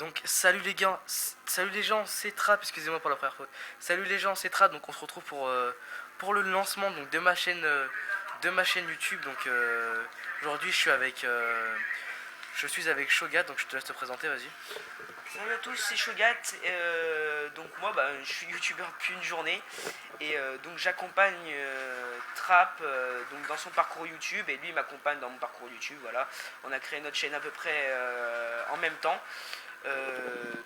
Donc salut les gens, c'est Trap, excusez-moi pour la première faute. Salut les gens, c'est Trap, donc on se retrouve pour le lancement donc, de ma chaîne YouTube. Donc aujourd'hui je suis avec Shogat, donc je te laisse te présenter, vas-y. Salut à tous, c'est Shogat. Donc moi, je suis youtubeur depuis une journée et donc j'accompagne Trap donc dans son parcours YouTube et lui m'accompagne dans mon parcours YouTube. Voilà, on a créé notre chaîne à peu près en même temps.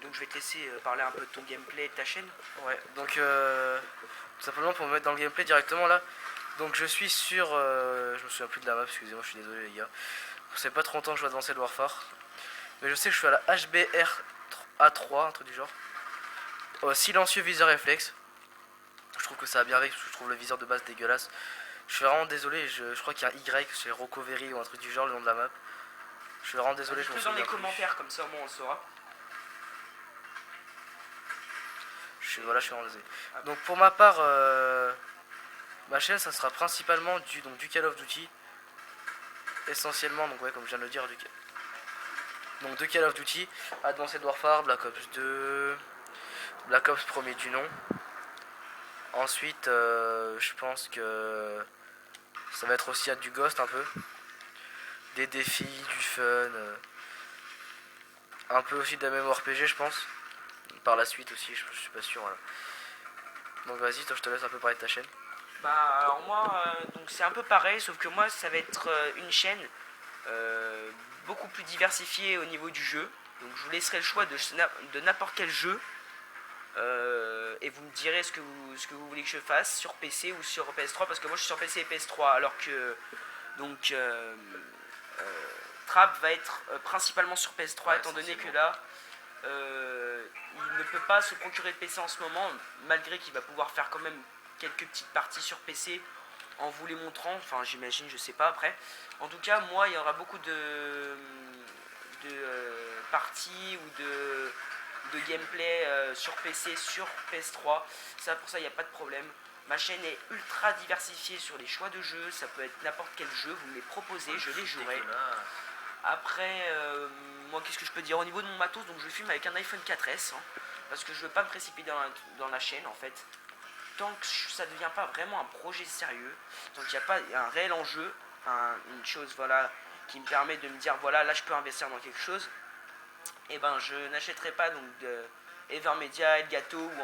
Donc je vais te laisser parler un peu de ton gameplay et de ta chaîne. Ouais, donc tout simplement pour me mettre dans le gameplay directement là. Donc je suis sur, je me souviens plus de la map, excusez-moi, je suis désolé les gars. Ça fait pas trop longtemps que je joue à Advanced Warfare. Mais je sais que je suis à la HBR A3, un truc du genre. Silencieux viseur réflexe. Je trouve que ça a bien avec, parce que je trouve le viseur de base dégueulasse. Je suis vraiment désolé, je crois qu'il y a un Y, c'est Rocovery ou un truc du genre, le nom de la map. Je suis vraiment désolé, je me souviens dans les plus. commentaires, comme ça au moins on le saura. Voilà, je suis vraiment désolé. Donc pour ma part, ma chaîne ça sera principalement du Call of Duty. Essentiellement, donc ouais, comme je viens de le dire, donc de Call of Duty, Advanced Warfare, Black Ops 2, Black Ops premier du nom. Ensuite, je pense que ça va être aussi du Ghost un peu. Des défis, du fun. Un peu aussi de la MMORPG, je pense. Par la suite aussi, je suis pas sûr. Voilà. Donc vas-y, toi je te laisse un peu parler de ta chaîne. Alors moi, donc c'est un peu pareil, sauf que moi ça va être une chaîne beaucoup plus diversifiée au niveau du jeu. Donc je vous laisserai le choix de n'importe quel jeu. Et vous me direz ce que vous voulez que je fasse sur PC ou sur PS3, parce que moi je suis sur PC et PS3, alors que donc Trap va être principalement sur PS3, étant donné que là il ne peut pas se procurer de PC en ce moment, malgré qu'il va pouvoir faire quand même quelques petites parties sur PC en vous les montrant, enfin j'imagine, je sais pas après. En tout cas, moi il y aura beaucoup de parties ou de gameplay sur PC, sur PS3. Ça, pour ça, il n'y a pas de problème. Ma chaîne est ultra diversifiée sur les choix de jeux. Ça peut être n'importe quel jeu. Vous me les proposez, je les jouerai. Après, moi, qu'est-ce que je peux dire au niveau de mon matos? Donc, je filme avec un iPhone 4S. Parce que je veux pas me précipiter dans la chaîne, en fait. Tant que ça ne devient pas vraiment un projet sérieux, tant qu'il n'y a pas un réel enjeu, une chose, voilà, qui me permet de me dire, voilà, là, je peux investir dans quelque chose, et ben je n'achèterai pas donc de Evermedia, Elgato ou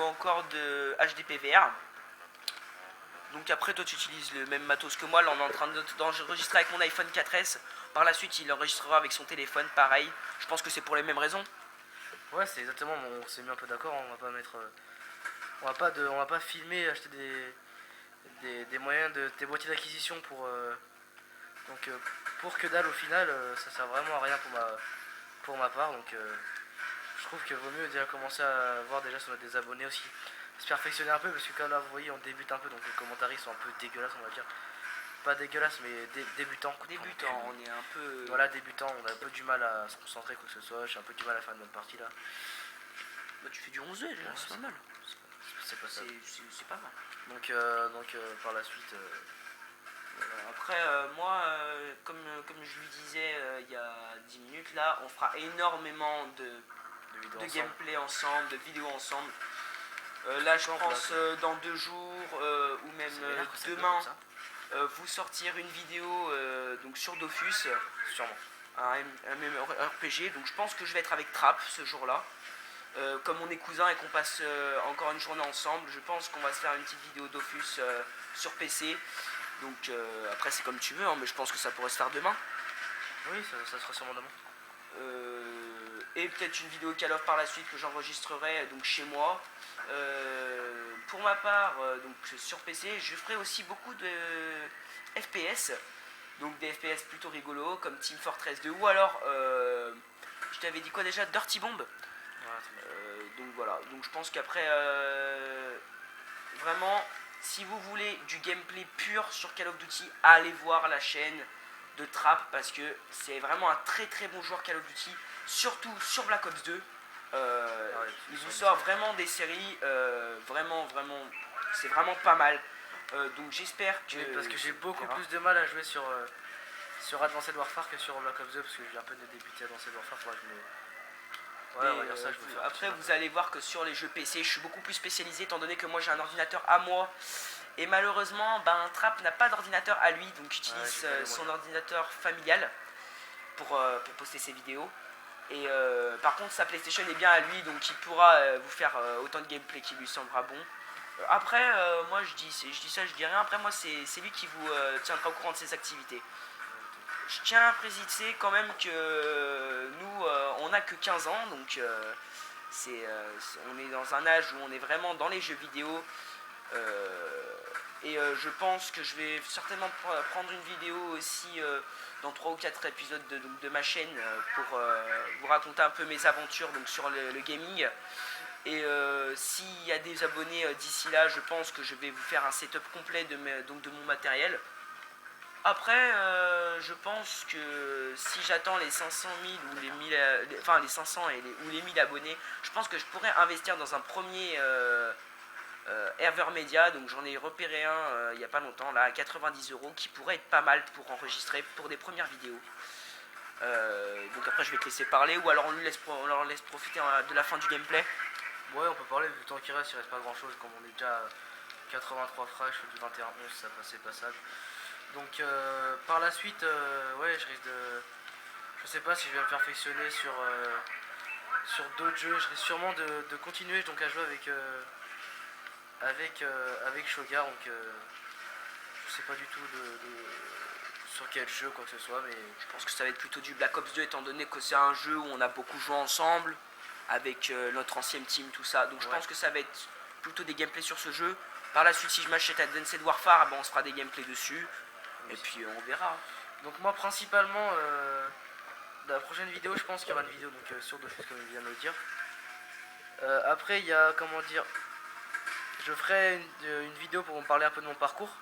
encore de HDPVR. Donc après, toi tu utilises le même matos que moi. Là on est en train d'enregistrer avec mon iPhone 4S. Par la suite il enregistrera avec son téléphone, pareil. Je pense que c'est pour les mêmes raisons. Ouais, c'est exactement, on s'est mis un peu d'accord, on va pas mettre on va pas filmer, acheter des moyens des boîtiers d'acquisition pour que dalle au final, ça sert vraiment à rien pour ma part. Donc je trouve qu'il vaut mieux déjà commencer à voir déjà si on a des abonnés aussi, se perfectionner un peu, parce que comme là vous voyez on débute un peu, donc les commentaires sont un peu dégueulasses, on va dire. Pas dégueulasses mais débutants. Débutant, on est un peu... Voilà, débutant, on a un peu du mal à se concentrer quoi que ce soit, j'ai un peu du mal à faire une bonne partie là. Bah, tu fais du 11 déjà, c'est pas mal. C'est pas ça. C'est pas mal. Donc par la suite... Après, moi, comme je lui disais il y a 10 minutes, là, on fera énormément de gameplay ensemble, de vidéos ensemble. Là, je pense dans 2 jours ou même demain, vous sortir une vidéo donc sur Dofus, sûrement. un MMORPG. Donc je pense que je vais être avec Trap ce jour-là. Comme on est cousins et qu'on passe encore une journée ensemble, je pense qu'on va se faire une petite vidéo Dofus sur PC. Donc après c'est comme tu veux, hein, mais je pense que ça pourrait se faire demain. Oui, ça sera sûrement demain. Et peut-être une vidéo Call of par la suite que j'enregistrerai donc chez moi. Pour ma part, donc sur PC, je ferai aussi beaucoup de FPS. Donc des FPS plutôt rigolos comme Team Fortress 2 ou alors, je t'avais dit quoi déjà, Dirty Bomb. Donc voilà, donc je pense qu'après, vraiment, si vous voulez du gameplay pur sur Call of Duty, allez voir la chaîne de Trap, parce que c'est vraiment un très très bon joueur Call of Duty, surtout sur Black Ops 2. Il vous sort vraiment des séries, vraiment, c'est vraiment pas mal. Donc j'espère que... Oui, parce que j'ai beaucoup plus de mal à jouer sur sur Advanced Warfare que sur Black Ops 2 parce que j'ai un peu débuté Advanced Warfare. Faudra que je me... Ouais, on va dire ça, je vais faire après, vous allez voir que sur les jeux PC, je suis beaucoup plus spécialisé étant donné que moi j'ai un ordinateur à moi. Et malheureusement, Trap n'a pas d'ordinateur à lui, donc utilise son ordinateur familial pour poster ses vidéos. Et par contre, sa PlayStation est bien à lui, donc il pourra vous faire autant de gameplay qui lui semblera bon. Après, moi je dis ça, je dis rien. Après, moi, c'est lui qui vous tiendra au courant de ses activités. Je tiens à préciser quand même que nous, on n'a que 15 ans, donc on est dans un âge où on est vraiment dans les jeux vidéo. Et je pense que je vais certainement prendre une vidéo aussi dans 3 ou 4 épisodes de ma chaîne pour vous raconter un peu mes aventures donc, sur le gaming. Et s'il y a des abonnés d'ici là, je pense que je vais vous faire un setup complet de mon matériel. Après, je pense que si j'attends les 500 000 ou les 1000, enfin les 500 ou les 1000 abonnés, je pense que je pourrais investir dans un premier Evermedia. Donc j'en ai repéré un il n'y a pas longtemps, là, à 90 € qui pourrait être pas mal pour enregistrer pour des premières vidéos. Donc après, je vais te laisser parler ou alors on leur laisse profiter de la fin du gameplay. Ouais, on peut parler, vu le temps qui reste, il reste pas grand chose, comme on est déjà 83 frags, je fais du 21-11, ça c'est passable. Donc par la suite, ouais, je risque de... Je sais pas si je vais me perfectionner sur d'autres jeux, je risque sûrement de continuer donc à jouer avec Shogar, donc je sais pas du tout sur quel jeu, quoi que ce soit, mais... Je pense que ça va être plutôt du Black Ops 2, étant donné que c'est un jeu où on a beaucoup joué ensemble, avec notre ancienne team, tout ça. Donc je pense que ça va être plutôt des gameplays sur ce jeu. Par la suite, si je m'achète Advanced Warfare, on se fera des gameplays dessus. Et puis on verra. Donc moi principalement, dans la prochaine vidéo, je pense qu'il y aura une vidéo donc, sur deux choses comme je viens de le dire. Après il y a, comment dire, je ferai une vidéo pour vous parler un peu de mon parcours.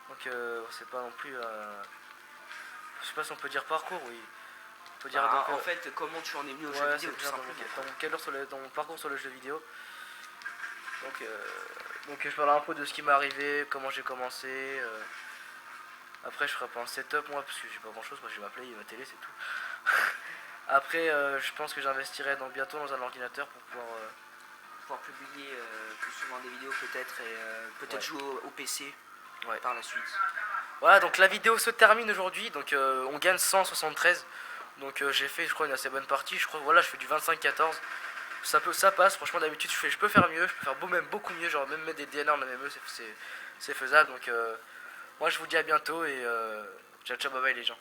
Donc c'est pas non plus, je sais pas si on peut dire parcours, oui. On peut dire donc, en fait, comment tu en es venu au jeu vidéo, tout simplement. Dans mon parcours sur le jeu vidéo. Donc je parlerai un peu de ce qui m'est arrivé, comment j'ai commencé. Après je ferai pas un setup moi parce que j'ai pas grand chose, moi j'ai ma play et ma télé, c'est tout. Après je pense que j'investirai bientôt dans un ordinateur pour pouvoir publier plus souvent des vidéos peut-être et peut-être jouer au PC par la suite. Voilà, donc la vidéo se termine aujourd'hui, donc on gagne 173. Donc j'ai fait je crois une assez bonne partie, je crois voilà, je fais du 25-14. Ça passe, franchement d'habitude je peux faire mieux, je peux faire même beaucoup mieux, genre même mettre des DNR en MME, c'est faisable. Donc moi je vous dis à bientôt et ciao ciao bye bye les gens.